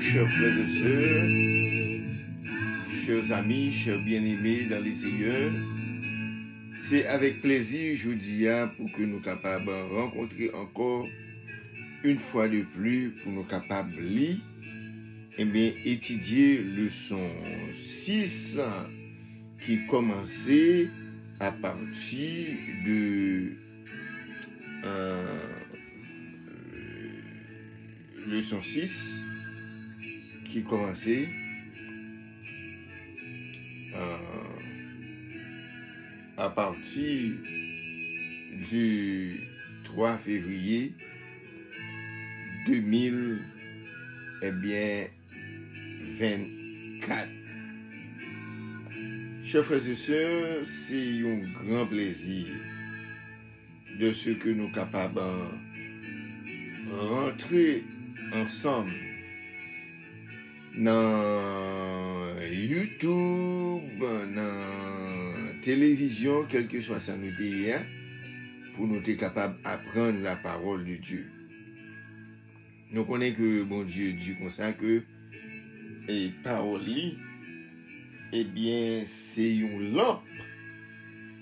chers frères et sœurs, chers amis, chers bien-aimés dans les Seigneurs. C'est avec plaisir, je vous dis, pour que nous capables de rencontrer encore une fois de plus, pour nous capables de lire, et bien étudier leçon 6 qui commençait à partir de leçon 6 qui commençait à partir du 3 février 2024. Chers frères et sœurs, c'est un grand plaisir de ce que nous sommes capables de rentrer ensemble dans YouTube, dans télévision, quel que soit sa nouté, pour nous être capables d'apprendre la parole de Dieu. Nous connaissons que bon Dieu dit comme ça que et parole, eh bien, c'est une lampe.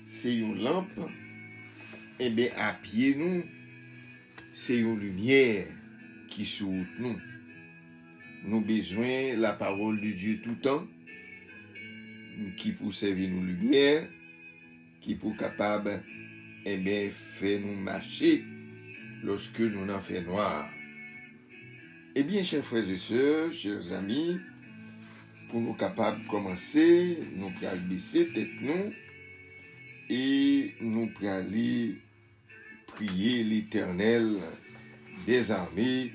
C'est une lampe. Eh bien, à pied nous, c'est une lumière qui soude nous. Nous avons besoin de la parole de Dieu tout le temps, qui pour servir nous lumière, qui pour capable, eh bien, faire nous marcher lorsque nous en fait noir. Eh bien, chers frères et sœurs, chers amis, pour nous capables de commencer, nous allons baisser tête nous et nous allons prier l'Éternel des armées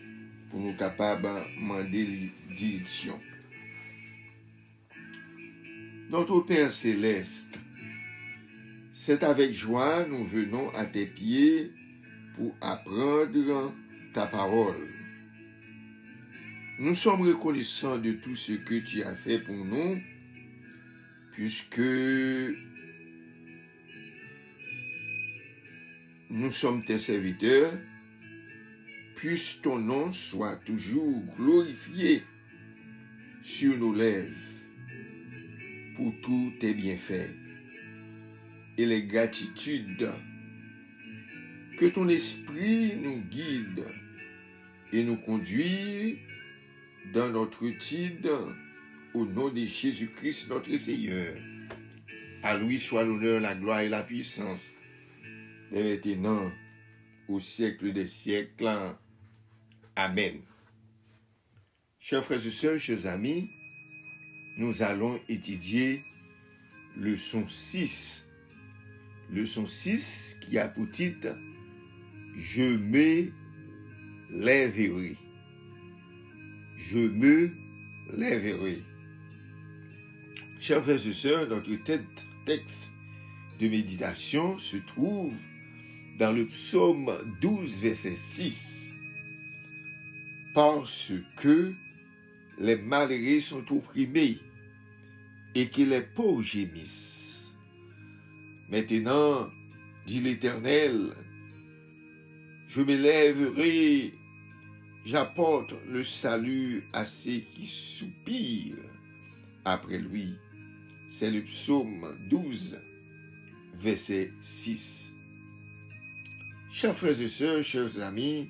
pour nous capables de demander direction. Notre Père céleste, c'est avec joie nous venons à tes pieds pour apprendre ta parole. Nous sommes reconnaissants de tout ce que tu as fait pour nous, puisque nous sommes tes serviteurs. Puisse ton nom soit toujours glorifié sur nos lèvres pour tous tes bienfaits et les gratitudes. Que ton esprit nous guide et nous conduise dans notre étude au nom de Jésus-Christ notre Seigneur. À lui soit l'honneur, la gloire et la puissance, dès maintenant au siècle des siècles. Amen. Chers frères et sœurs, chers amis, nous allons étudier leçon 6. Leçon 6 qui a pour titre « Je me lèverai ». Je me lèverai. Chers frères et sœurs, notre texte de méditation se trouve dans le psaume 12, verset 6. Parce que les malheureux sont opprimés et que les pauvres gémissent. Maintenant, dit l'Éternel, je me lèverai, j'apporte le salut à ceux qui soupirent après lui. C'est le psaume 12, verset 6. Chers frères et sœurs, chers amis,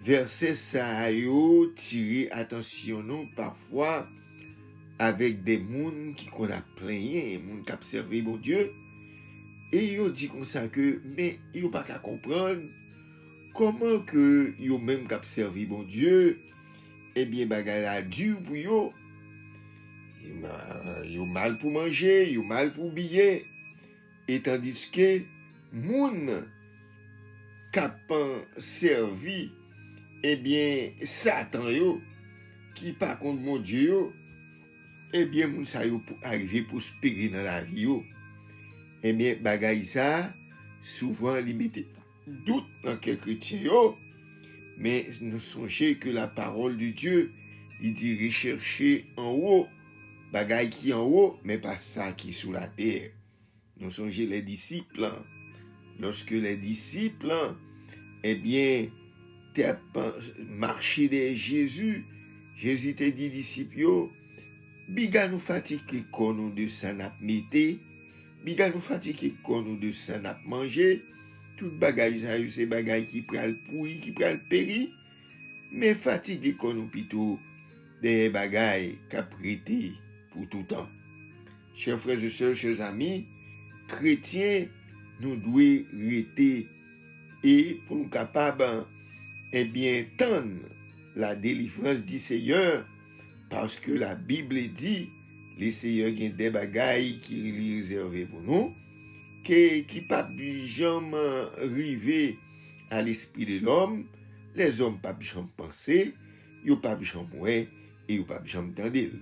verset ça yo tiré attention nous parfois avec des moun qui qu'on a plaigné, moun qui observé bon Dieu, et yo dit comme ça que mais yo pas qu'à comprendre comment que yo même qui observé bon Dieu, eh bien bagay la dur pour yo. Yo mal pour manger, yo mal pour biller, et tandis que moun capan servi, eh bien Satan yo qui pas contre mon Dieu yo, eh bien moun sa yo pour arriver prospérer dans la vie yo, eh bien bagay ça souvent limité doute dans quelques chrétiens yo, mais nous songez que la parole de Dieu il dit rechercher en haut bagay qui en haut mais pas ça qui sous la terre. Nous songez les disciples, lorsque les disciples eh bien marché derrière Jésus, Jésus te dit disciples yo, biga nous fatigué qu'on nous de ça n'a mette, biga nous fatigué qu'on nous de ça n'a manger, tout bagage ça c'est bagage qui pral pourri, qui pral péri, mais fatigué qu'on nous plutôt des bagages qu'a prêté pour tout temps. Chers frères et sœurs, chers amis, chrétiens, nous devons rester et pour nous capables, eh bien, tendre la délivrance du Seigneur, parce que la Bible dit, le Seigneur a des bagailles qui sont réservés pour nous, qui ne pas jamais arriver à l'esprit de l'homme, les hommes ne pas jamais penser, ils ne pas jamais voir et ils ne pas jamais entendre.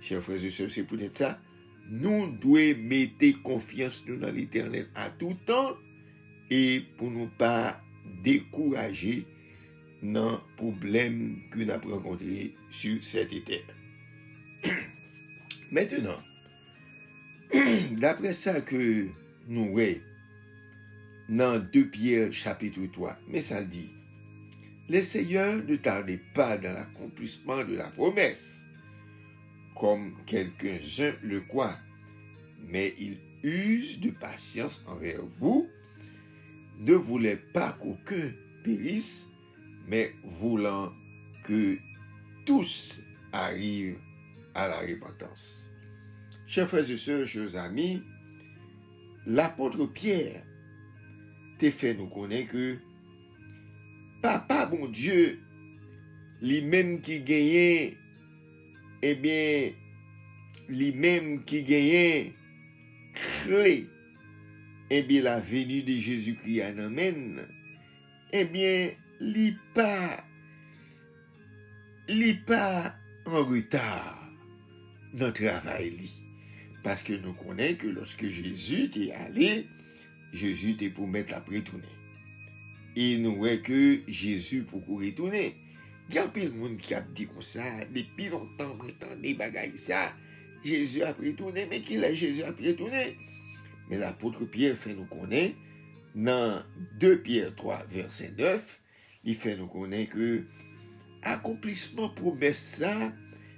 Chers frères et sœurs, c'est peut-être ça. Nous devons mettre confiance dans l'Éternel à tout temps et pour ne pas décourager dans les problèmes que nous avons rencontrés sur cette terre. Maintenant, d'après ça que nous voyons dans 2 Pierre chapitre 3, mais ça dit, le Seigneur ne tardez pas dans l'accomplissement de la promesse, comme quelques-uns le croient, mais il use de patience envers vous, ne voulait pas qu'aucun périsse, mais voulant que tous arrivent à la repentance. Chers frères et sœurs, chers amis, l'apôtre Pierre t'a fait nous connaître que Papa bon Dieu, lui-même qui gagnait, eh bien, lui-même qui gagnait, crée, eh bien, la venue de Jésus-Christ en amène, eh bien, li pas en retard dans le travail. Parce que nous connaissons que lorsque Jésus est allé, Jésus était pour mettre la retourner. Et nous voyons que Jésus pour retourner. Il y a plein de monde qui a dit comme ça, depuis longtemps, prétend des bagailles ça, Jésus a retourné, mais qui l'a Jésus a retourné? Mais l'apôtre Pierre fait nous connaître, dans 2 Pierre 3, verset 9, il fait nous connaître que accomplissement promesse ça,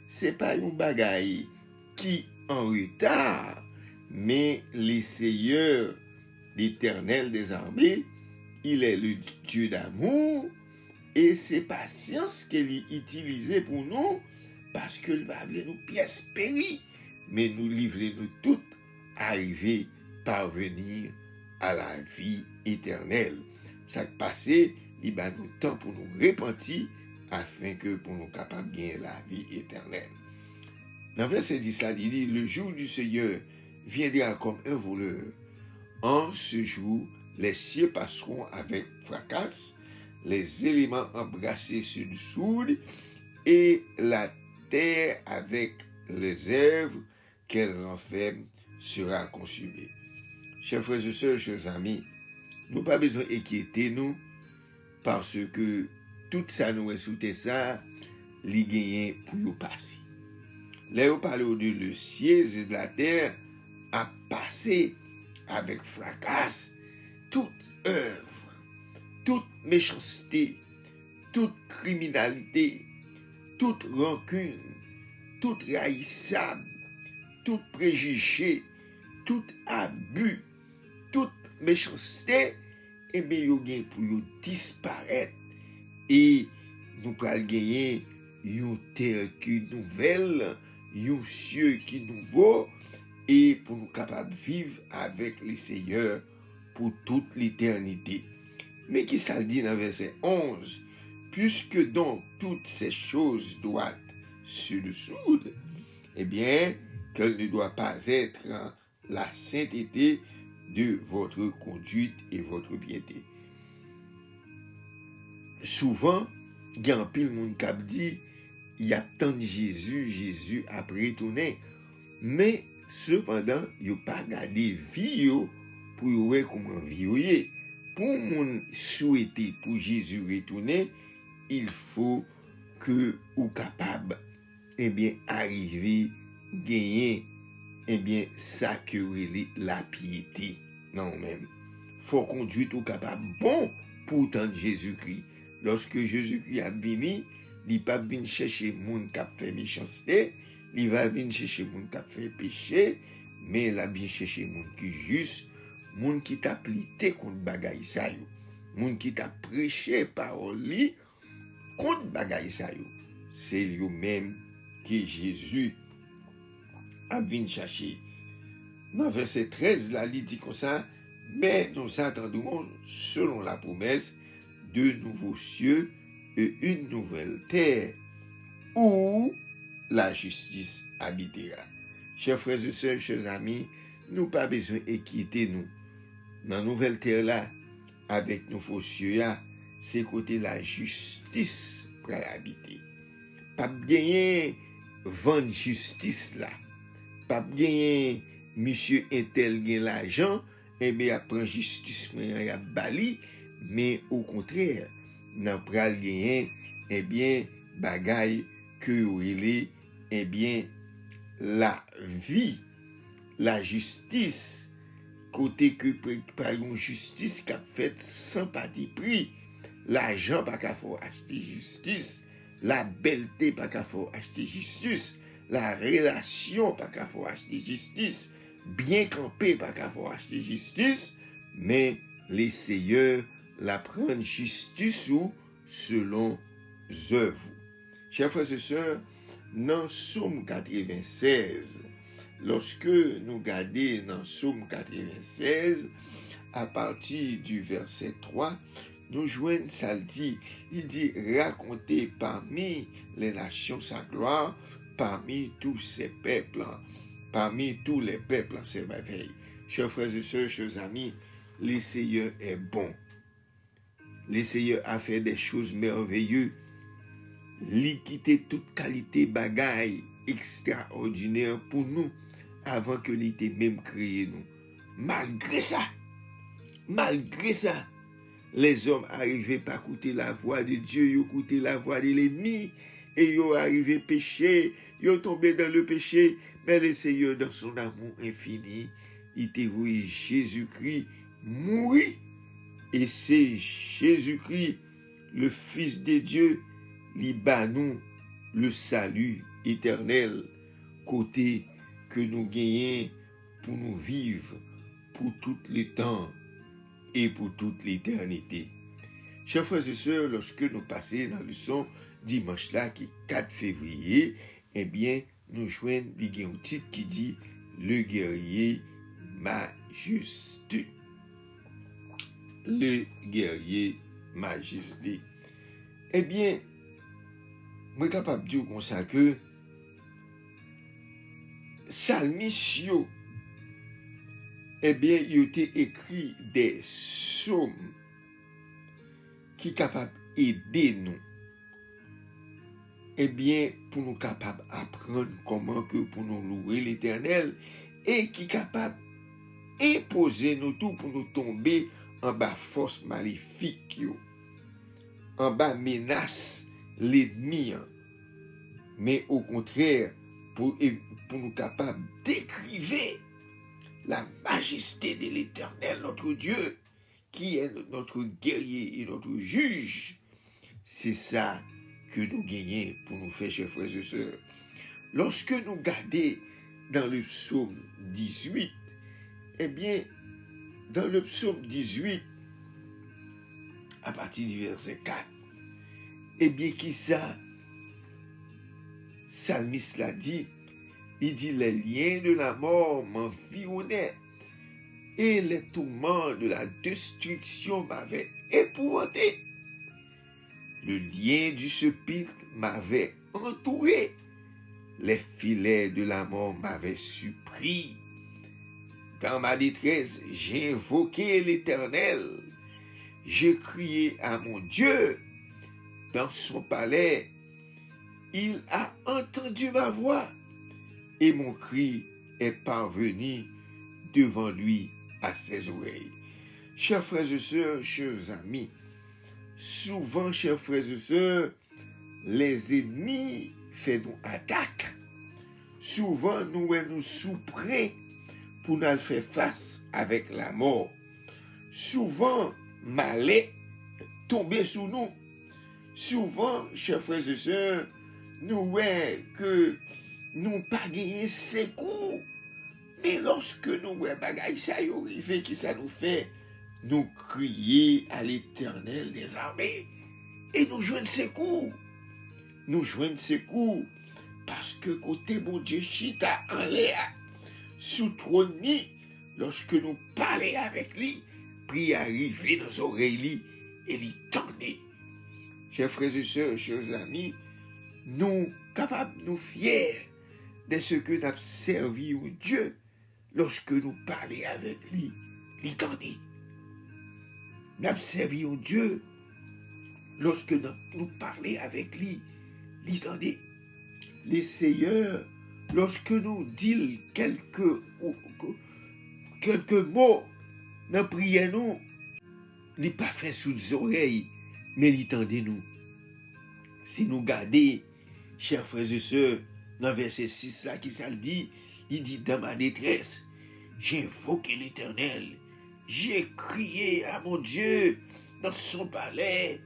c'est pas une bagaille qui en retard, mais le Seigneur, l'Éternel des armées, il est le Dieu d'amour et c'est patience qu'il est utilisé pour nous parce qu'il va avoir nos pièces péries, mais nous livrer nous toutes, arriver, parvenir à la vie éternelle. Ça passé, il va nous temps pour nous repentir afin que pour nous capables de gagner la vie éternelle. Dans verset 10, là, il dit, le jour du Seigneur viendra comme un voleur. En ce jour, les cieux passeront avec fracas, les éléments embrassés sur le soude, et la terre avec les œuvres qu'elle renferme sera consumée. Chers frères et sœurs, chers amis, nous n'avons pas besoin d'inquiéter nous, parce que tout ça nous est sous ça, les gagnants pour nous passer. Là, on parle de le ciel et de la terre a passé avec fracas toute œuvre, toute méchanceté, toute criminalité, toute rancune, toute haïssable, tout préjugé, tout abus, toute méchanceté, et bien, il y a pour disparaître. Et nous allons gagner une terre qui nouvelle, un cieux qui nouveau, et pour nous capables de vivre avec le Seigneur pour toute l'éternité. Mais qui ça dit dans verset 11? Puisque donc toutes ces choses doivent se dissoudre, eh bien, qu'elle ne doit pas être la sainteté de votre conduite et votre piété. Souvent, il y a un pile monde qui dit, il y a tant de Jésus a retourné, mais cependant, il n'y a pas gardé vie pour voir comment vivre. Pour mon souhaiter pour Jésus retourner, il faut que vous capable arriver gagner ça que la piété. Non même. Faut conduire tout capable bon pour tant de Jésus-Christ. Lorsque Jésus-Christ a béni, il pas venir chercher moun qui fait méchanceté, il va venir chercher moun qui fait péché, mais la vient chercher moun qui juste, moun qui t'a plité contre bagay sa yo, moun qui t'a prêché parole li contre bagay sa yo. C'est lui même que Jésus a venu chercher. Dans verset 13 là, il dit comme ça, mais nous attendons selon la promesse de nouveaux cieux et une nouvelle terre où la justice habitera. Chers frères et sœurs, chers amis, nous pas besoin d'inquiéter nous. Dans la nouvelle terre là, avec nouveaux cieux là, c'est côté la justice pour habiter. Pas gagner vendre justice là. Pas gagner monsieur intel gagne l'argent, et bien après justice mais y a bali, mais au contraire, nan pral gagner eh bien bagay que il eh bien la vie, la justice côté que par une justice qu'a fait sans parti pris, l'argent pas qu'à faut acheter justice, la belleté pas qu'à faut acheter justice, la relation pas qu'à faut acheter justice, bien campé pas qu'à faut acheter justice, mais les seigneurs la prennent justice ou selon œuvres. Chers frères et sœurs, dans Somme 96, lorsque nous regardons dans Somme 96, à partir du verset 3, nous joignons ça dit, il dit raconter parmi les nations sa gloire, parmi tous ces peuples, parmi tous les peuples, c'est merveille. Chers frères et sœurs, chers amis, le Seigneur est bon. Le Seigneur a fait des choses merveilleuses. Il quittait toute qualité bagaille extraordinaire pour nous avant que l'était même créé nous. Malgré ça, les hommes arrivaient pas à écouter la voix de Dieu, ils écoutaient la voix de l'ennemi et ils arrivaient à pécher, ils tombaient dans le péché, mais le Seigneur dans son amour infini, il t'a vu Jésus-Christ mourir et c'est Jésus-Christ, le Fils de Dieu, qui bat nous le salut éternel, côté que nous gagnons pour nous vivre pour tout le temps et pour toute l'éternité. Chers frères et sœurs, lorsque nous passons dans le son dimanche là, qui est 4 février, eh bien, nous joignons un titre qui dit « Le guerrier majestueux ». Le guerrier majestueux. Eh bien, je suis capable de dire comme ça que Salmisio, eh bien, il a été écrit des psaumes qui sont capables d'aider nous. Eh bien, pour nous capables d'apprendre comment que pour nous louer l'Éternel et qui sont capables d'imposer nous tout pour nous tomber en bas force maléfique, en bas menace l'ennemi, mais au contraire, pour nous capables d'écriver la majesté de l'Éternel, notre Dieu, qui est notre guerrier et notre juge. C'est ça que nous gagnons pour nous faire, chers frères et sœurs. Lorsque nous regardons dans le psaume 18, eh bien, dans le psaume 18, à partir du verset 4, eh bien, qui ça? Psalmiste l'a dit, il dit, les liens de la mort m'environnaient et les tourments de la destruction m'avaient épouvanté. Le lien du sepulcre m'avait entouré. Les filets de la mort m'avaient surpris. Dans ma détresse, j'ai invoqué l'Éternel. J'ai crié à mon Dieu. Dans son palais, il a entendu ma voix et mon cri est parvenu devant lui à ses oreilles. Chers frères et sœurs, chers amis, souvent, chers frères et sœurs, les ennemis font nous attaque. Souvent, nous souffrons pour nous faire face avec la mort. Souvent, malheur tombe sur nous. Souvent, chers frères et sœurs, nous voyons que nous pas gagné ces coups. Mais lorsque nous voyons bagaille ça arrive, qui ça nous fait? Nous crier à l'Éternel des armées et nous joignent ces coups. Nous joignent ces coups parce que côté mon Dieu chita en l'air sous trône, lorsque nous parlons avec lui, puis arriver dans nos oreilles et lui tendait. Chers frères et sœurs, chers amis, nous capables, nous fiers de ce que nous avons servi au Dieu lorsque nous parlons avec lui, lui tendait. Nous avons servi au Dieu lorsque nous parlons avec lui, lui tendait. Les seigneurs, lorsque nous disons quelques mots dans la prière, nous, n'est pas fait sous les oreilles, mais l'étendez-nous. Si nous gardons, chers frères et sœurs, dans verset 6, là, qui ça le dit, il dit, dans ma détresse, j'ai invoqué l'Éternel, j'ai crié à mon Dieu dans son palais,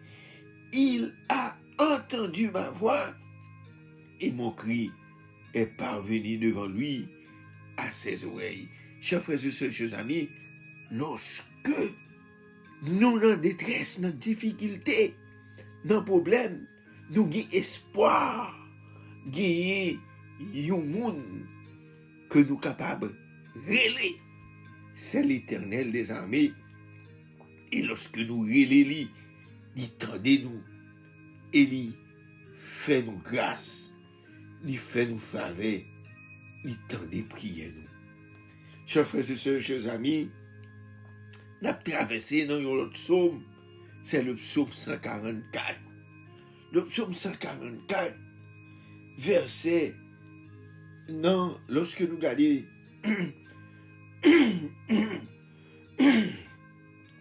il a entendu ma voix, et mon cri est parvenu devant lui à ses oreilles. Chers frères et sœurs, chers amis, lorsque nous dans détresse, dans difficulté, dans problème, nous avons espoir, gagner un monde que nous sommes capables de relayer. C'est l'Éternel des armées. Et lorsque nous relayons, il tendez-nous et il fait nous grâce, il fait nous faveur, il tendez prier nous. Chers frères et sœurs, chers amis, nous avons traversé dans notre psaume, c'est le psaume 144. Le psaume 144, verset, non, lorsque nous regardons,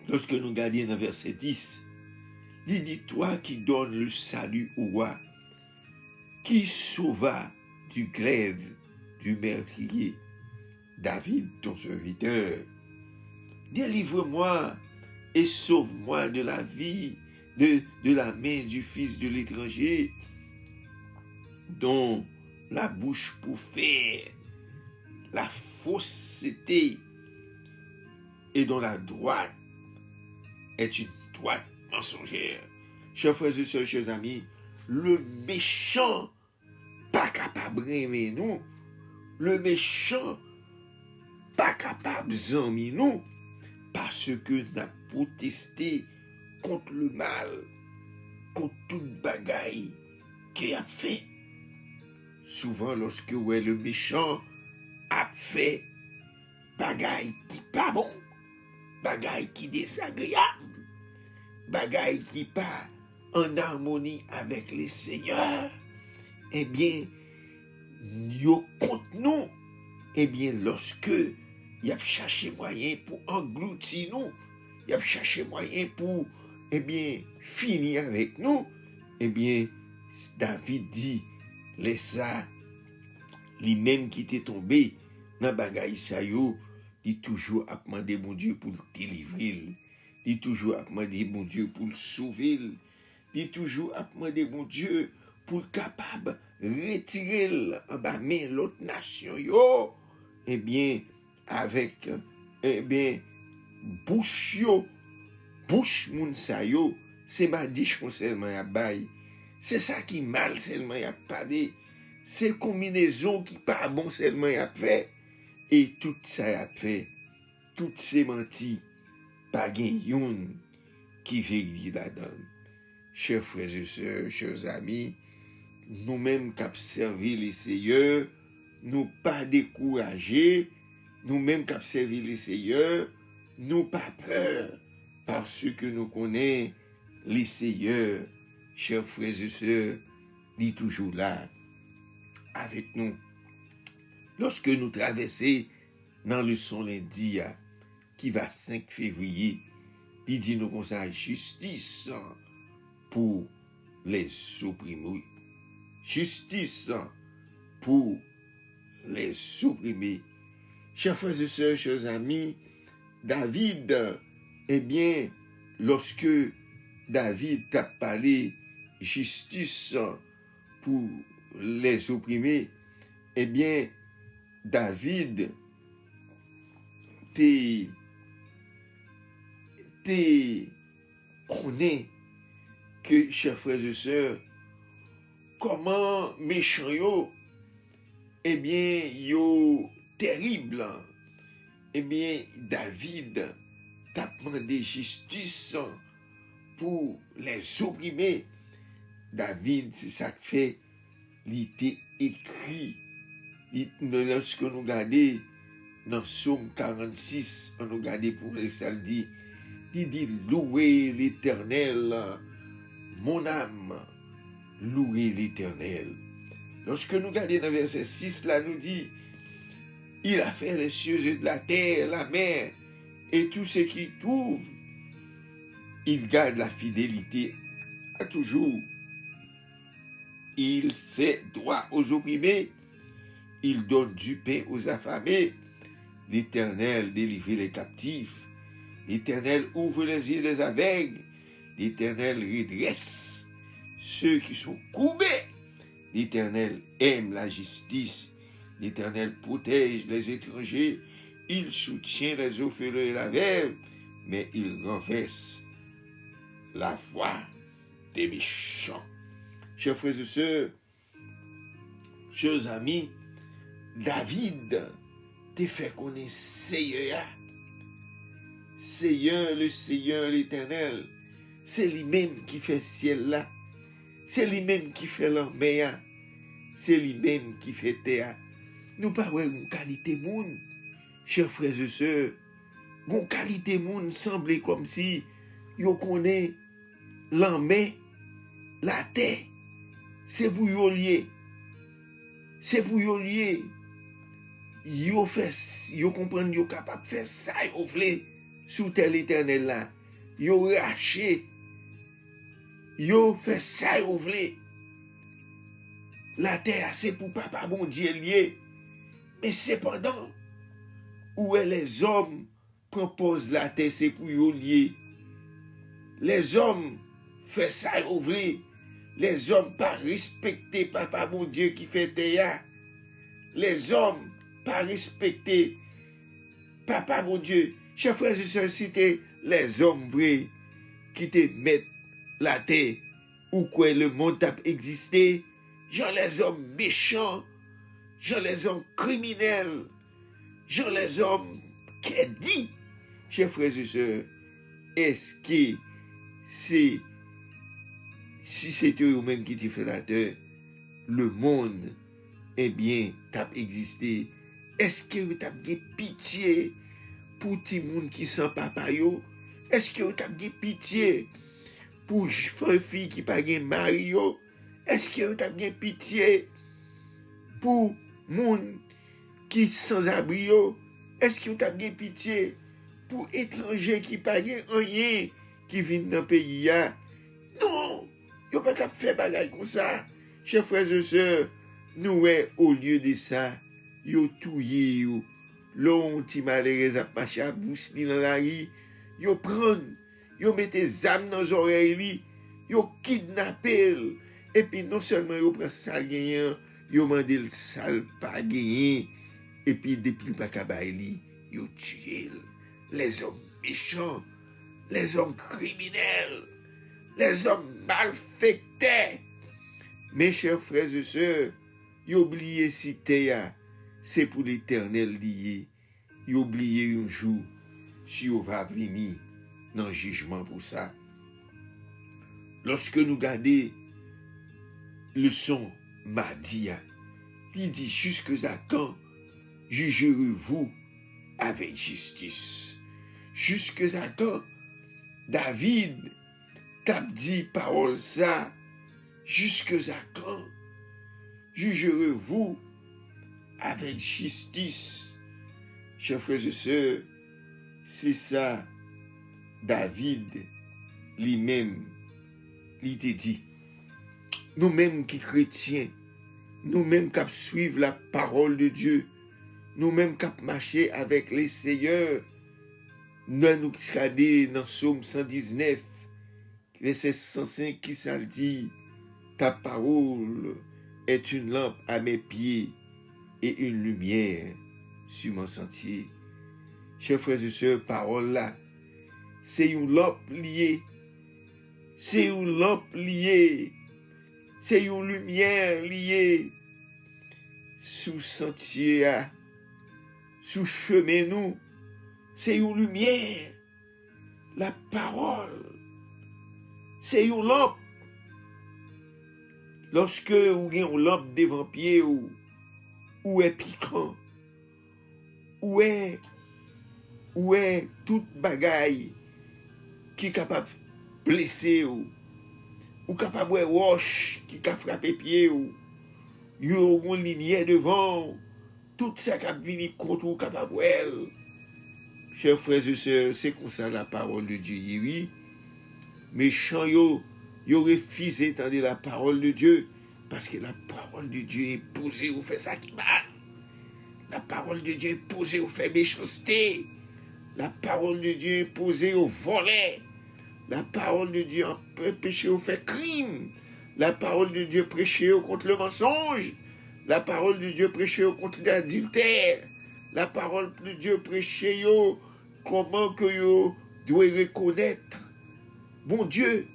lorsque nous regardons dans verset 10, il dit, toi qui donnes le salut au roi, qui sauva du glaive du meurtrier, David, ton serviteur, délivre-moi et sauve-moi de la vie, de la main du fils de l'étranger, dont la bouche pour faire la fausseté et dont la droite est une droite mensongère. Chers frères et sœurs, chers amis, le méchant pas capable d'aimer nous, le méchant pas capable d'aimer nous, parce que nous avons protesté contre le mal, contre toute bagaille qu'il a fait. Souvent, lorsque le méchant a fait bagaille qui pas bon, bagaille qui désagréable, bagaille qui pas en harmonie avec les seigneurs, eh bien, yo contre nous, eh bien, lorsque il a cherché moyen pour engloutir nous, il a cherché moyen pour, eh bien, finir avec nous, eh bien, David dit, laisse ça, lui-même qui était tombé dans bagaille ça yo, il toujours a demandé mon Dieu pour le délivrer, il toujours a demandé mon Dieu pour le sauver, il toujours a demandé mon Dieu pour le capable retirer en bas main l'autre nation yo, eh bien, avec, eh bien, bouche yo, bouche moun sa yo, c'est ma dichon seulement ya bail, c'est ça qui mal seulement ya parlé, c'est combinaison qui pas bon seulement ya fait, et tout ça ya fait, toutes ces mentis, pas gen yon qui vérifie là-dedans. Chers frères et sœurs, chers amis, nous-mêmes qui servi les seigneurs, nous pas découragés, nous-mêmes qui servi les seigneurs, nous pas peur, parce que nous connaissons les seigneurs, chers frères et sœurs, il est toujours là, avec nous. Lorsque nous traversons dans le son lundi, qui va 5 février, il dit nous comme ça, justice pour les opprimés. Justice pour les opprimés. Chers frères et sœurs, chers amis, David, eh bien, lorsque David t'a parlé, justice pour les opprimés, eh bien, David te connaît que, chers frères et sœurs, comment méchant yo, eh bien, yo terrible, eh bien, David t'a demandé justice pour les opprimés. David, c'est ça que fait, il était écrit, lorsque nous regardons dans Psaume 46, on nous regarde pour ça, il dit, louez l'Éternel, mon âme, louez l'Éternel. Lorsque nous regardons dans verset 6, là, nous dit, il a fait les cieux et la terre, la mer, et tout ce qui trouve, il garde la fidélité à toujours. Il fait droit aux opprimés, il donne du pain aux affamés. L'Éternel délivre les captifs, l'Éternel ouvre les yeux des aveugles, l'Éternel redresse ceux qui sont courbés, l'Éternel aime la justice, l'Éternel protège les étrangers, il soutient les orphelins et la veuve, mais il renverse la voix des méchants. Chers frères et sœurs, chers amis, David te fait connaître Seigneur. Seigneur, le Seigneur, l'Éternel, c'est lui-même qui fait ciel là. C'est lui-même qui fait la mer. C'est lui-même qui fait terre. Nous parlons d'une qualité monde, chers frères et sœurs. Une qualité monde semble comme si yo connaît la mer, la terre. C'est pour yo lier. C'est pour yo lier. Yo comprend, yo capable de faire ça, yo vle sous terre l'éternel là. Yo raché. Yo fait ça, yo vle. La terre, c'est pour papa bon Dieu lié. Mais cependant, où est les hommes proposent la terre, c'est pour yo lié. Les hommes fait ça, yo vle. Les hommes pas respecter papa bon Dieu qui fait terre. Les hommes pas respecter papa bon Dieu. Chers frères et sœurs, c'était les hommes vrais qui te mettent la terre où quoi le monde a existé. Genre les hommes méchants, genre les hommes criminels, genre les hommes qui dit. Chers frères et sœurs, est-ce que c'est si c'était eux-mêmes qui te fait la terre, le monde, eh bien, t'a existé? Est-ce que vous avez pitié pour tout le monde qui sent papa yo? Est-ce que vous avez pitié pour les filles qui pas de mari yo? Est-ce que vous avez pitié pour les gens qui sans abri yo? Est-ce que vous avez pitié pour les étrangers qui pas de rien qui viennent dans le pays ya? Non, vous ne pouvez pas faire bagaille comme ça. Chers frères et sœurs, nous, au lieu de ça, yo touye yo, l'on ti malheureux a marché à bouche dans la rue, yo prennent, yo mette zam dans les oreilles, yo kidnappé, et puis non seulement yo prend sale gagnant, yo mande le sale pas gagné, et puis depuis pas kabaili, yo tué les hommes méchants, les hommes criminels, les hommes malfaités. Mes chers frères et sœurs, yo oublié si terre c'est pour l'éternel lié. Yo oublié un jour si on va venir dans le jugement pour ça. Lorsque nous regardons le son Madia, il dit jusque à quand jugerez-vous avec justice? Jusque à quand David t'a dit parole ça? Jusque à quand jugerez-vous avec justice? Chers frères et sœurs, c'est ça David lui-même, il te dit. Nous-mêmes qui chrétiens, nous-mêmes qui suivons la parole de Dieu, nous-mêmes qui marchons avec les Seigneurs, nous regardons dans Psaume 119, verset 105, qui ça dit? Ta parole est une lampe à mes pieds et une lumière sur mon sentier. Chers frères et sœurs, parole là, c'est une lampe liée. C'est une lampe liée. C'est une lumière liée. Sous sentier, sous chemin nous, c'est une lumière. La parole, c'est une lampe. Lorsque vous avez une lampe devant pied ou est piquant, ou est toute bagaille qui est capable de blesser ou capable de roche qui a frappé pied ou une ligne devant, tout ça qui a venu contre ou capable de. Chers frères et sœurs, c'est comme ça la parole de Dieu. Oui, méchants yo refusé d'entendre la parole de Dieu parce que la parole de Dieu est posée ou fait ça qui mal. La parole de Dieu est posée au fait méchanceté. La parole de Dieu est posée au volet. La parole de Dieu est péché au fait crime. La parole de Dieu prêchée contre le mensonge. La parole de Dieu prêchée contre l'adultère. La parole de Dieu prêchée comment que yo doit reconnaître. Bon Dieu,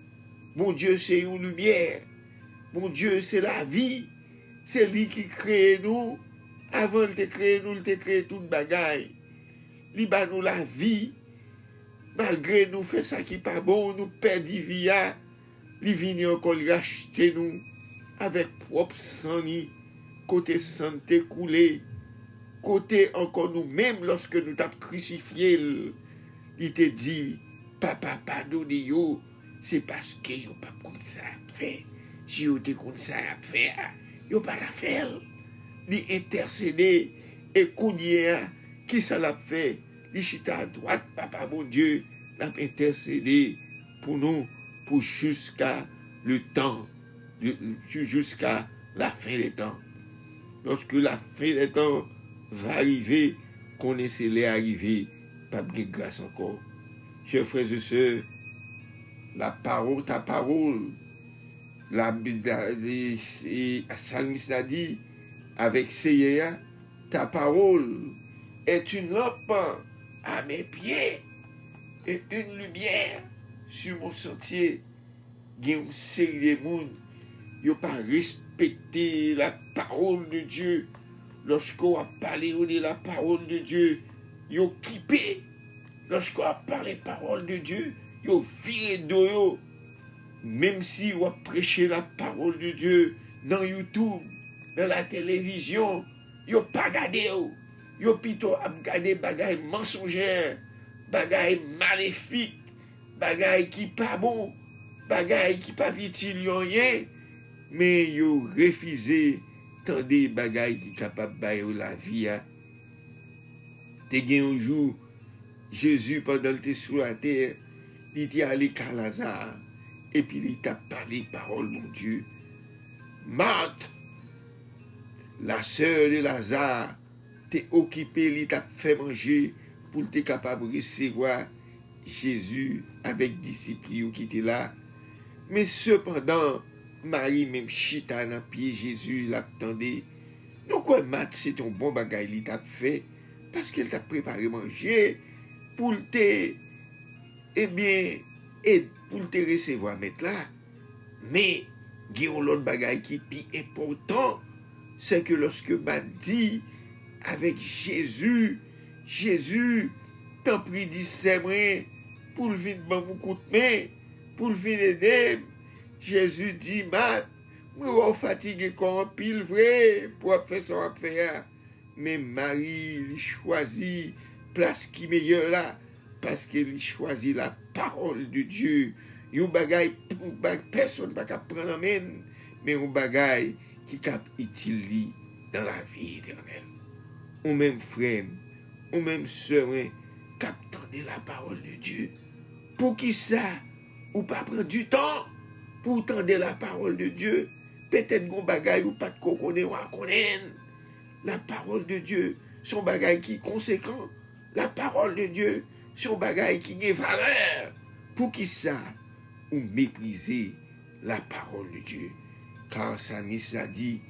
c'est une lumière. Mon Dieu, c'est la vie. C'est lui qui crée nous. Avant de créer nous, il a créé toute bagaille. Il a nous la vie. Malgré nous fait ça qui pas bon, nous perdons vie. Il vient encore racheter nous avec propre sang, côté santé coulé, côté encore nous-mêmes lorsque nous t'avons crucifié. Il te dit, papa, pardonnez-yo, c'est parce que yo pas comme ça à faire. Si yo te comme ça à faire, yo pas à faire. Il intercéder et coudien qui ça l'a fait. Il chita à droite, papa mon Dieu, l'a intercédé pour nous, pour jusqu'à le temps, jusqu'à la fin des temps. Lorsque la fin des temps va arriver, connaissez-les arriver, pas de grâce encore. Chers frères et sœurs, la parole, ta parole, la psalmiste a dit, avec Seigneur, ta parole est une lampe à mes pieds et une lumière sur mon sentier. Il y a une série de monde qui n'ont pas respecté la parole de Dieu. Lorsqu'on a parlé de la parole de Dieu, ils ont kippé. Lorsqu'on a parlé de la parole de Dieu, ils ont viré d'eau. Même si on a prêché la parole de Dieu dans YouTube, dans la télévision, ils n'ont pas regardé. Ils ont plutôt regardé des bagailles mensongères, bagailles maléfiques, bagailles qui pas bon, bagailles qui pas utile rien, mais ils ont refusé tant des bagailles qui sont capables de la vie. Te gen un jour, Jésus, pendant qu'il était sur la terre, il était allé à Lazare, et puis il t'a parlé parole, mon Dieu. Marthe, la sœur de Lazare, t'es occupée, il t'a fait manger pour être capable de recevoir Jésus avec disciples qui étaient là. Mais cependant, Marie, même chita dans pied Jésus, l'attendait. Donc, quoi, Marthe, c'est un bon bagage, il t'a fait, parce qu'elle t'a préparé manger pour te, eh bien, et pour te recevoir mettre là. Mais, il y a l'autre bagage qui est plus important, c'est que lorsque m'a dit avec Jésus, t'en prie dit c'est moi, pour le venir dans mon coup de main, pour le venir aider, Jésus dit, Matt, moi fatigué comme pile vrai, pour faire son affaire. Mais Marie, il choisit place qui meilleure là, parce qu'il choisit la parole de Dieu. Yon bagay, personne ne peut prendre en main, mais un bagay qui est utile dans la vie éternelle. Ou même frère, ou même soeur, capter la parole de Dieu. Pour qui ça, ou pas prendre du temps pour entendre la parole de Dieu. Peut-être qu'on bagay ou pas de connaît ou à connaître. La parole de Dieu, son bagay qui est conséquent. La parole de Dieu, son bagay qui est valeur. Pour qui ça, ou mépriser la parole de Dieu. Car Samis a dit,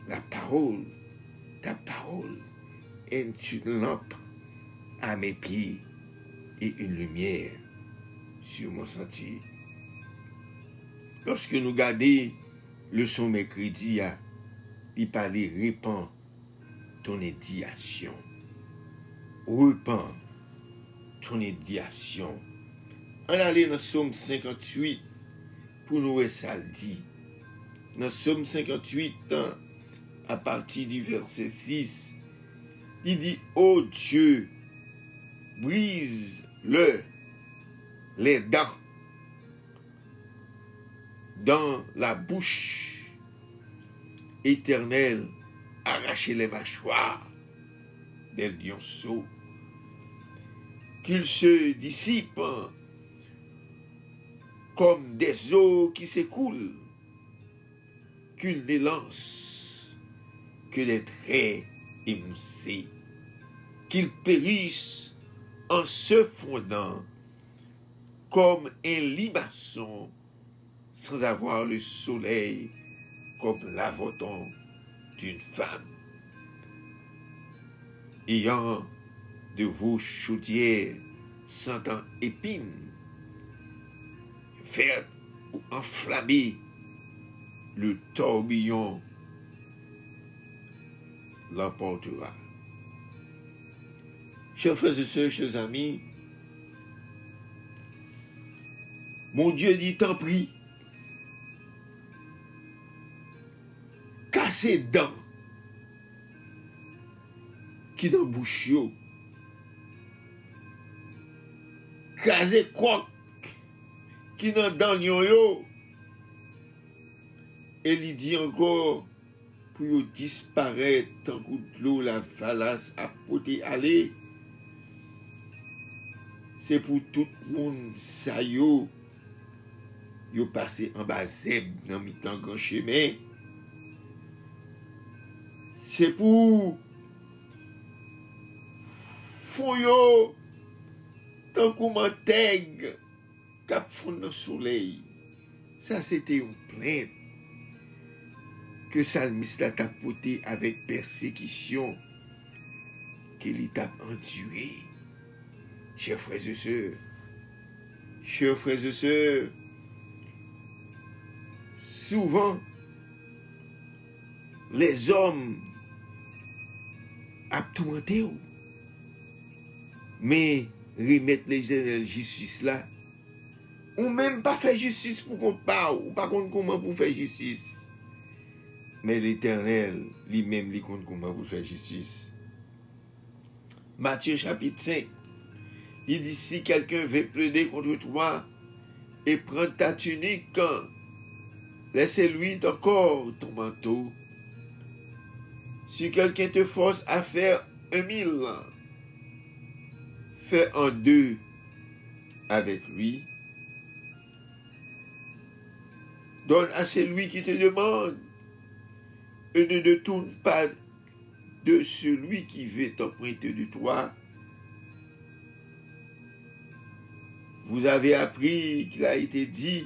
ta parole est une lampe à mes pieds et une lumière sur mon sentier. Lorsque nous gardons le son mercredi, il parlait répand ton édiation. Repends ton édiation. On allait dans Psaume 58 pour nous voir ça le dit. Dans Psaume 58, à partir du verset 6, il dit, ô Dieu, brise-le les dents dans la bouche éternelle, arrachez les mâchoires des lionceaux, qu'ils se dissipent comme des eaux qui s'écoulent, qu'ils ne lancent que des traits émoussés, qu'ils périssent en se fondant comme un limaçon sans avoir le soleil comme l'avoton d'une femme. Ayant de vos chaudières sentant épines, vertes ou enflammées, le tourbillon l'emportera. Chers frères et sœurs, chers amis, mon Dieu dit, t'en prie, cassez dents qui dans bouche yo, cassez croc qui dans dents yo, et il dit encore, pour yo disparaître tant que de l'eau la valasse à poter aller, c'est pour tout le monde ça yo passé en bas zeb dans mi-temps grand chemin. C'est pour fou yo tant qu'on m'intègre cap fond dans le soleil. Ça c'était une plainte que Salmis l'a tapoté avec persécution qu'il t'a enduré. Chers frères et sœurs, souvent les hommes tourmenté mais remettre les justice là, ou même pas faire justice pour qu'on parle, ou pas contre comment pour faire justice. Mais l'Éternel, lui-même, lui compte comment pour faire justice. Matthieu chapitre 5, il dit, si quelqu'un veut plaider contre toi et prendre ta tunique, laissez-lui encore ton manteau. Si quelqu'un te force à faire 1000, fais en deux avec lui. Donne à celui qui te demande et ne détourne pas de celui qui veut t'emprunter de toi. Vous avez appris qu'il a été dit,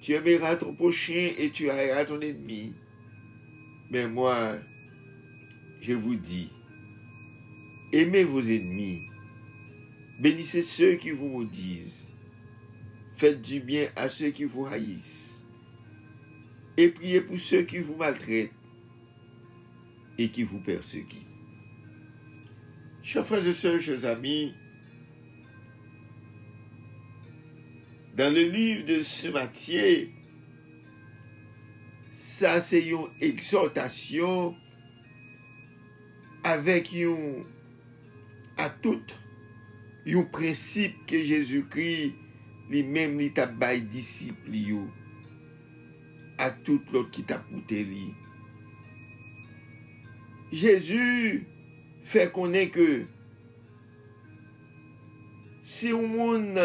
tu aimeras ton prochain et tu haïras ton ennemi. Mais moi, je vous dis, aimez vos ennemis, bénissez ceux qui vous maudisent, faites du bien à ceux qui vous haïssent, et priez pour ceux qui vous maltraitent et qui vous persécutent. Chers frères et sœurs, chers amis, dans le livre de ce Matthieu, ça c'est une exhortation avec à tout un principe que Jésus-Christ lui-même lui t'a baillé disciple à tout l'autre qui t'a pouté lui. Jésus fait connaître que si un monde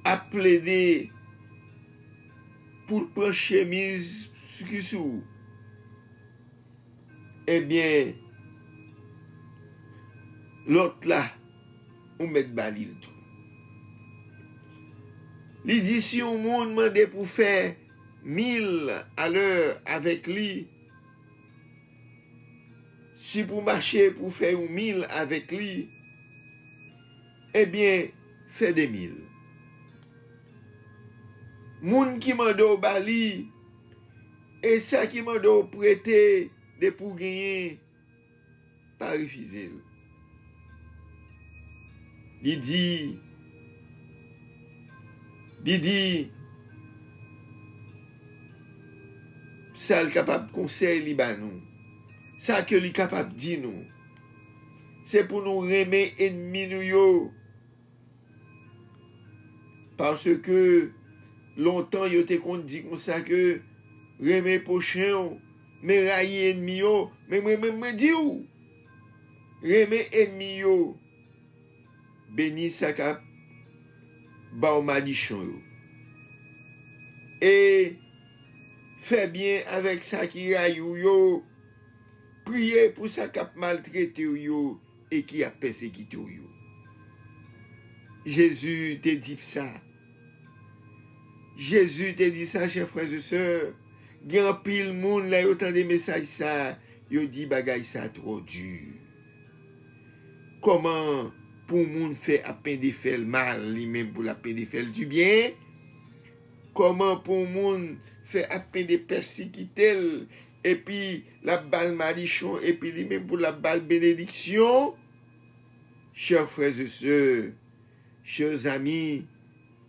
a plaidé pour prendre chemise sous, eh bien, l'autre là, on met bali le tout. Il dit si on monde demande pour faire 1000 à l'heure avec lui, si pour marcher pour faire 1000 avec lui, eh bien, fais des 1000. Moun qui m'a donné bali, et ça qui m'a donné prêter de pour gagner, pas refuser. Il dit, ça le capable conseil li ba nous. Ça que li capable dit nous. C'est pour nous remettre ennemi nous yo. Parce que longtemps yo te kon dit comme ça que remettre prochain mais railler ennemi yo, mais me dit ou remettre ennemi yo. Béni sa cap ba ou madichon yo. Et fais bien avec ça qui raille yo. Priez pour ça qui a maltraité yo et qui a persécuté yo. Jésus te dit ça. Jésus te dit ça, chers frères et sœurs. Grand pile monde là, autant de messages ça, yo dit bagay ça trop dur. Comment pour monde faire à peine de faire le mal, lui-même pour la peine de faire du bien? Comment pour monde faire à peine de persécuter et puis la balle malichon et puis lui-même pour la balle bénédiction? Chers frères et sœurs, chers amis,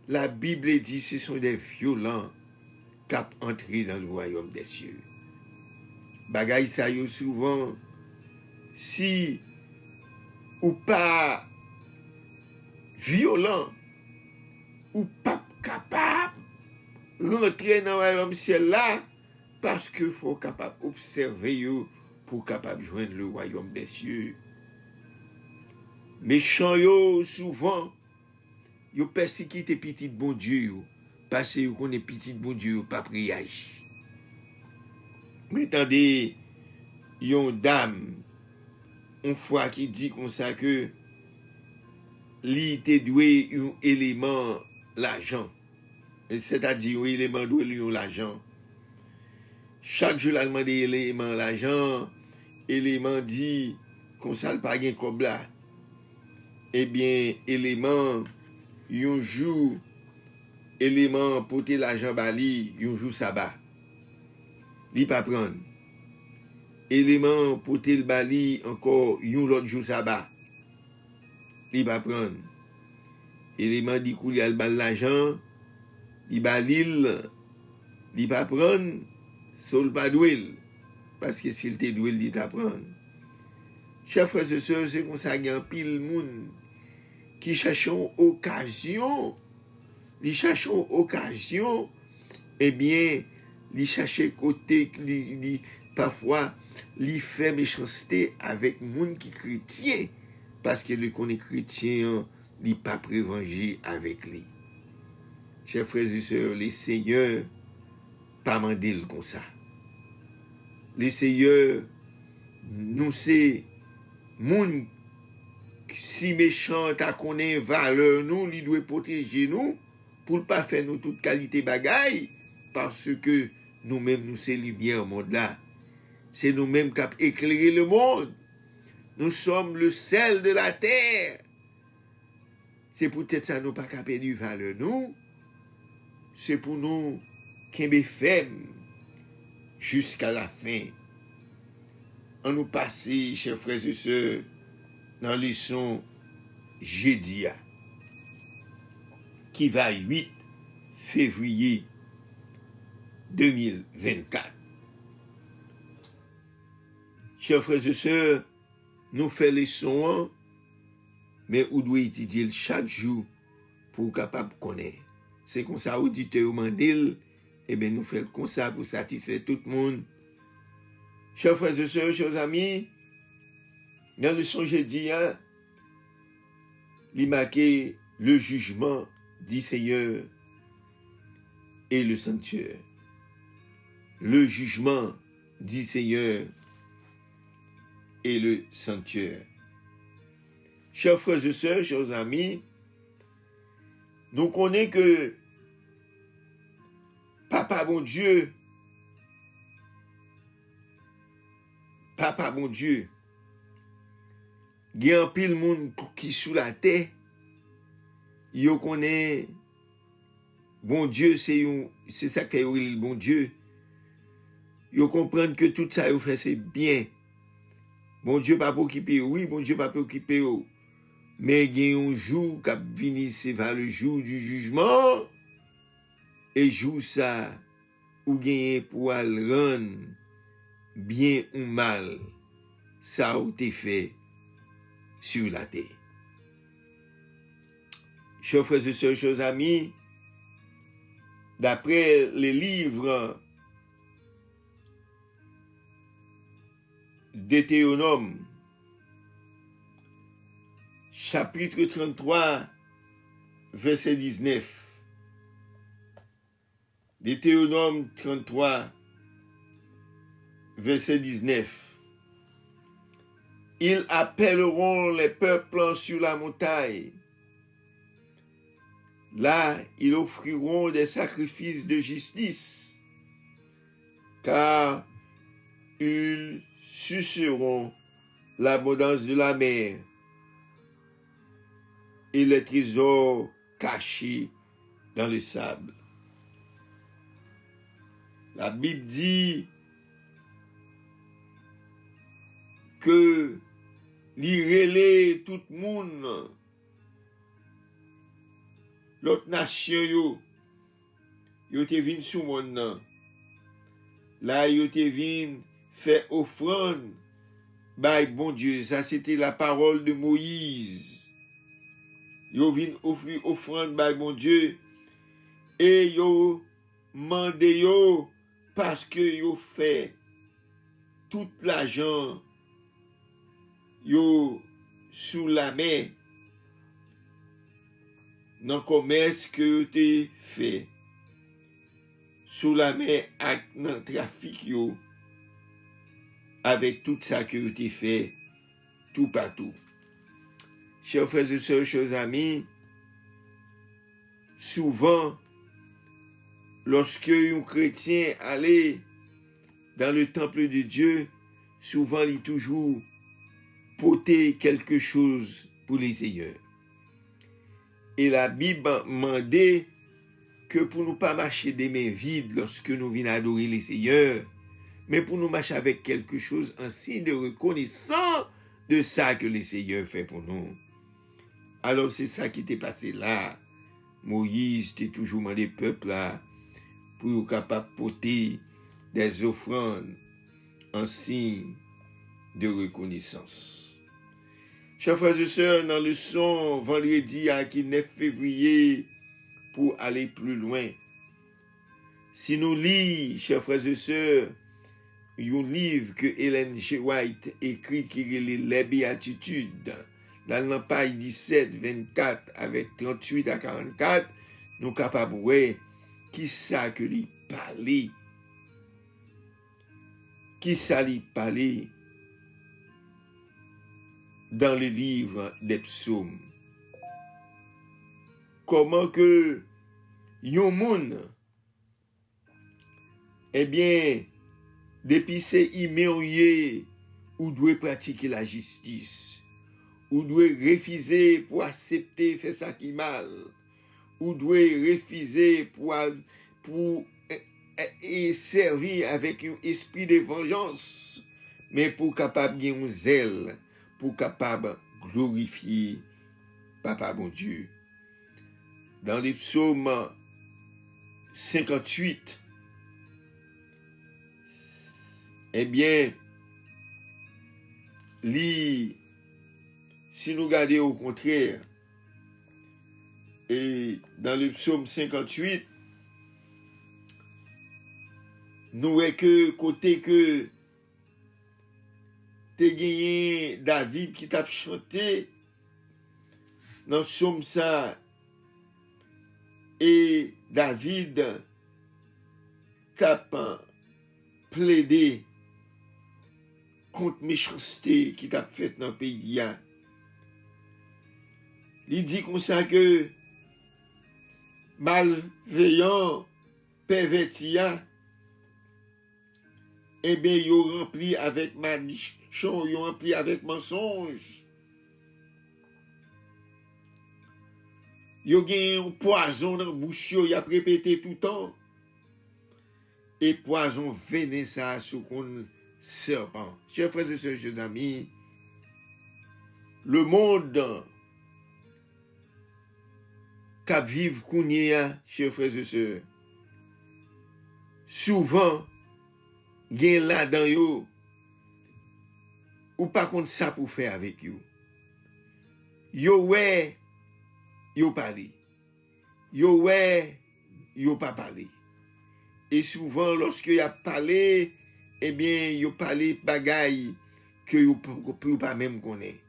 la Bible dit que ce sont des violents qui ont entré dans le royaume des cieux. Bagay ça yo souvent, si ou pas violent, ou pas capable rentrer dans le royaume ciel là, parce que faut capable observer yo pour capable joindre le royaume des cieux. Méchant yo souvent, yo persécuté petit bon Dieu yo, parce que yo connaît petit bon Dieu yo pas priage. Mais attendez, yon dame, une fois qui dit comme ça que li te doué un élément l'argent, c'est-à-dire un élément doué lui l'argent. Chaque jour la demande élément l'argent, élément dit comme ça le pas gain comme là. Eh bien élément yon jour élément porter l'argent bali, yon jour sabbat. Li pas prendre. Élément porter le bali encore yon l'autre jour sabbat. Li pas prendre. Élément dit kou li al bal l'argent, li balil, li pas prendre, sol pas douel. Parce que s'il te douel, li ta prendre. Chers frères et sœurs, c'est comme ça qu'il y a un pile moun qui cherchent occasion, eh bien, ils cherchent côté, parfois, ils font méchanceté avec moun qui chrétien, parce que le qu'on est chrétien, il pas prévengé avec lui. Chers frères et sœurs, les seigneurs, pas mandé comme ça. Les seigneurs, nous c'est moun si méchant ta connaît valeur nous, il doit protéger nous pour ne pas faire nous toute qualité bagaille parce que nous-mêmes nous c'est lumière au monde là. C'est nous-mêmes qui avons éclairé le monde. Nous sommes le sel de la terre. C'est peut-être ça nous pas capé du valeur nous. C'est pour nous qui femme jusqu'à la fin. On nous passe, chers frères et sœurs, dans le leçon jeudi, qui va 8 février 2024. Chers frères et sœurs, nous faisons les sons, mais nous devons étudier chaque jour pour capable connaître. C'est comme ça, auditeur mandil, et bien nous faisons comme ça pour satisfaire tout le monde. Chers frères et sœurs, chers amis, dans le son jeudi, il marqué le jugement du Seigneur et le sanctuaire. Le jugement du Seigneur et le sanctuaire. Chers frères et sœurs, chers amis, nous connaissons que Papa bon Dieu, gen pile moun qui sous la terre, yo connaît bon Dieu, c'est ça qu'est le bon Dieu. Yo comprendre que tout ça yo fait c'est bien. Bon Dieu pas occupé, oui, bon Dieu pas occupé. Mais il y a un jour qui vient, c'est vers le jour du jugement. Et jour ça, ou gagne pour rendre bien ou mal, ça a été fait sur la terre. Chers frères et sœurs, chers amis, d'après les livres Deutéronome, chapitre 33, verset 19. Deutéronome 33, verset 19. Ils appelleront les peuples sur la montagne. Là, ils offriront des sacrifices de justice, car ils suceront l'abondance de la mer et les trésors cachés dans le sable. La Bible dit que l'irélé tout le monde, l'autre nation yo te vin sous mon nom. Là yo te vin fait offrande by bon Dieu. Ça c'était la parole de Moïse. Yo vin offrir offrande by bon Dieu et yo mandé yo parce que yo fait tout l'argent yo sous la main dans le commerce que yo te fait sous la main avec dans trafic yo avec tout ça que yo te fait tout partout. Chers frères et sœurs, chers amis, souvent lorsque un chrétien allait dans le temple de Dieu, souvent il toujours porter quelque chose pour les Seigneurs. Et la Bible demandait que pour nous pas marcher des mains vides lorsque nous venons adorer les Seigneurs, mais pour nous marcher avec quelque chose, un signe de reconnaissance de ça que les Seigneurs fait pour nous. Alors c'est ça qui t'est passé là. Moïse t'est toujours demandé peuple là pour être capable de porter des offrandes en signe de reconnaissance. Chers frères et sœurs, dans le son vendredi à 9 février, pour aller plus loin, si nous lisons, chers frères et sœurs, un livre que Ellen G. White écrit qui est les béatitudes, dans la page 17, 24, avec 38 à 44, nous sommes capables de voir qui ça que lui parlait. Qui ça lui parlait dans le livre des psaumes. Comment que yon moun, eh bien, depuis c'est immédiat, ou doit pratiquer la justice, ou doit refuser pour accepter faire ça qui mal, ou doit refuser pour servir avec un esprit de vengeance, mais pour capable de un zèle, pour capable glorifier Papa bon Dieu. Dans les psaumes 58, eh bien, si nous regardons au contraire, et dans le psaume 58, nous voyons que côté que te gagné David qui t'a chanté dans le psaume ça, et David t'a plaidé contre méchanceté qui t'a fait dans le pays. Il dit comme ça que malveillant perverti, eh bien, yo rempli avec malichon, yo rempli avec mensonge. Yo gen un poison dans bouche yo, y a répété tout le temps. Et poison venin ça sous qu'on serpent. Chers frères et sœurs, chers amis, le monde qu'a vivre kounya, chers frères et sœurs, souvent gen là dans yo ou pas contre ça pour faire avec yo. Yo ouais, yo parler. Yo ouais, yo pas parler. Et souvent lorsque y a parlé, eh bien yo parler bagaille que yo pas même connaît.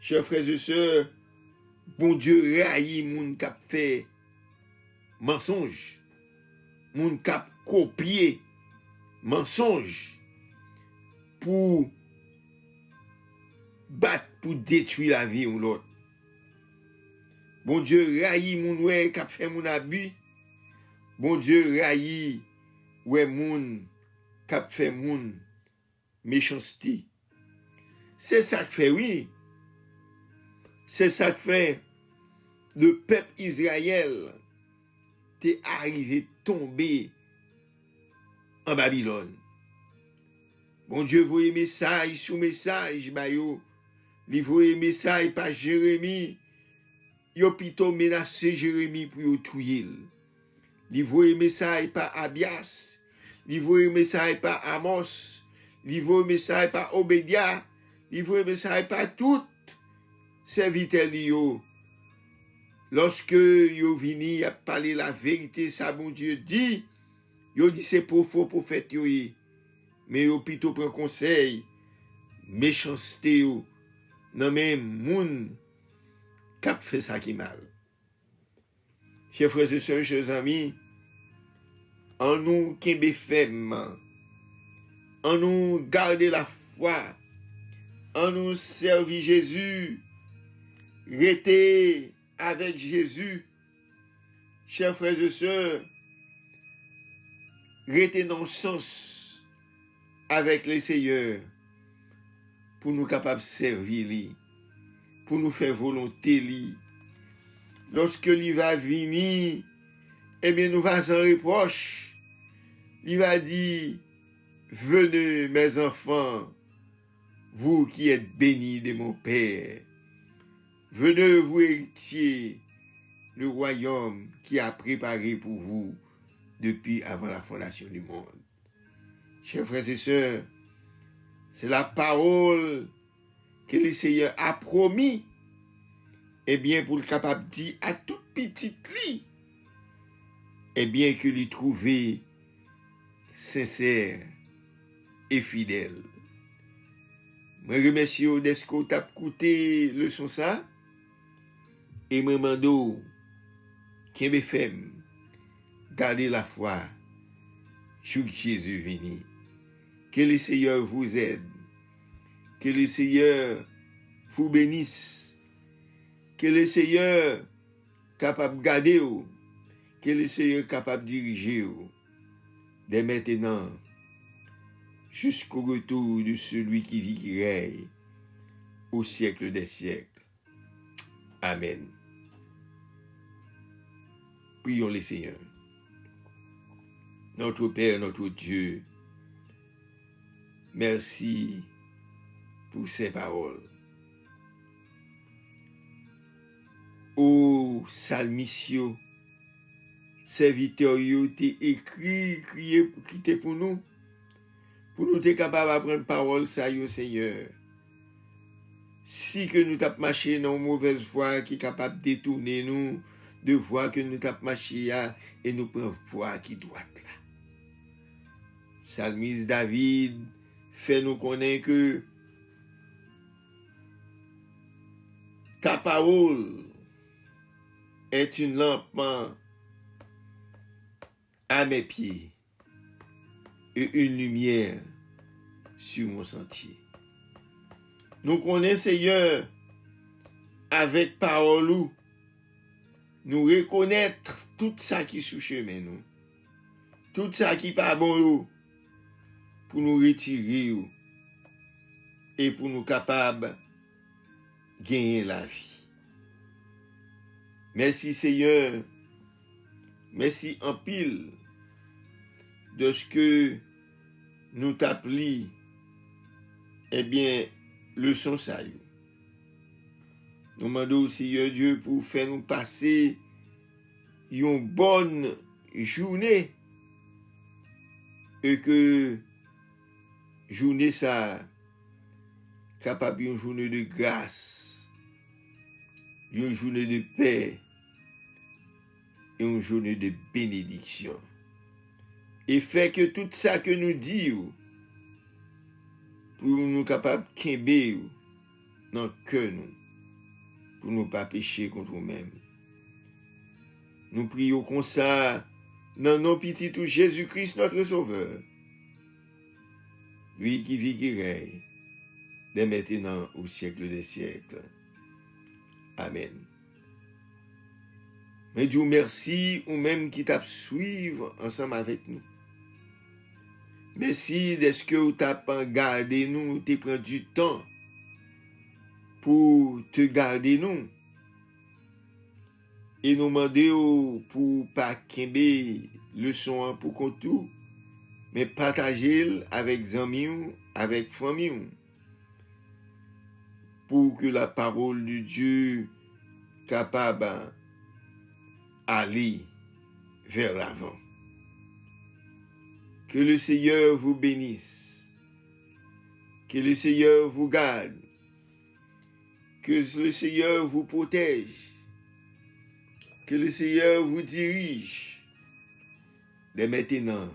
Chers frères et sœurs, bon Dieu raï moun k'ap fait mensonge. Moun k'ap copier mensonge pour battre, pour détruire la vie ou l'autre. Bon Dieu raï moun ouais k'ap fait moun abus. Bon Dieu raï ouais moun k'ap fait moun méchanceté. C'est ça que fait, oui. C'est ça que fait le peuple Israël t'est arrivé tomber en Babylone. Bon Dieu voyait message sous message, bayo. Il voyait message par Jérémie. Yo pito menacé Jérémie pour yo tuer. Il voyait message par Abias. Il voyait message par Amos. Il voyait message par Obédia. Il voyait message par tout serviteur yo. Lorsque yo vini a parler la vérité, ça bon Dieu dit, yo dit c'est pour faux prophète yo. Mais yo plutôt prend conseil, méchanceté yo, nan men moun k'ap fait ça qui mal. Chers frères et sœurs, chers amis, en nous kembe ferme, en nous garder la foi, en nous servir Jésus, rester avec Jésus, chers frères et sœurs, rester dans le sens avec le Seigneur pour nous capables de servir lui, pour nous faire volonté lui. Lorsque lui va venir, eh bien nous va sans reproche. Il va dire, venez mes enfants, vous qui êtes bénis de mon Père. Venez vous héritier le royaume qui a préparé pour vous depuis avant la fondation du monde. Chers frères et sœurs, c'est la parole que le Seigneur a promis, eh bien pour le capable de dire à toute petite lit, eh bien que l'y trouver sincère et fidèle. Je remercie d'esco t'a écouté le son ça et me mando qui me fait garder la foi sur Jésus venu. Que le Seigneur vous aide. Que le Seigneur vous bénisse. Que le Seigneur capable de garder. Que le Seigneur capable de diriger. Dès maintenant, jusqu'au retour de celui qui vit, qui règne au siècle des siècles. Amen. Prions le Seigneur. Notre Père, notre Dieu, merci pour ces paroles. Ô Salmisio, serviteur, t'es écrit, crié pour nous être capables d'apprendre parole, ça y est, Seigneur. Si que nous t'ap marché dans une mauvaise voie qui est capable de détourner nous, de voie que nous t'ap marché et nous prenons voie qui doit là. Salmiste David fait nous connaître que ta parole est une lampe à mes pieds et une lumière sur mon sentier. Nous connaissons, Seigneur, avec parole, nous reconnaître tout ça qui est sous chemin nous. tout ça qui pas bon yo, pour nous retirer yo, et pour nous capables gagner la vie. Merci Seigneur, merci en pile de ce que nous t'appelons, eh bien, leçon ça yo. Nous demandons au Seigneur Dieu pour faire nous passer une bonne journée et que journée ça capable une journée de grâce, une journée de paix et une journée de bénédiction. Et fait que tout ça que nous disons pour nous capables de kembe dans le cœur nous, pour ne pas pécher contre nous-mêmes. Nous prions comme ça dans nos petits tout Jésus-Christ notre Sauveur, lui qui vit qui règne dès maintenant au siècle des siècles. Amen. Mais Dieu merci ou même qui t'a suivre ensemble avec nous. Merci d'est-ce que vous t'as gardé nous, tu prends du temps pour te garder nous. Et nous demander pour pas kembe le son pour qu'on tout, mais partager avec amis, avec famille, pour que la parole de Dieu capable aller vers l'avant. Que le Seigneur vous bénisse, que le Seigneur vous garde, que le Seigneur vous protège, que le Seigneur vous dirige dès maintenant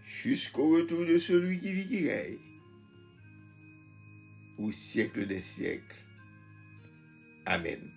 jusqu'au retour de celui qui vit qui règne au siècle des siècles. Amen.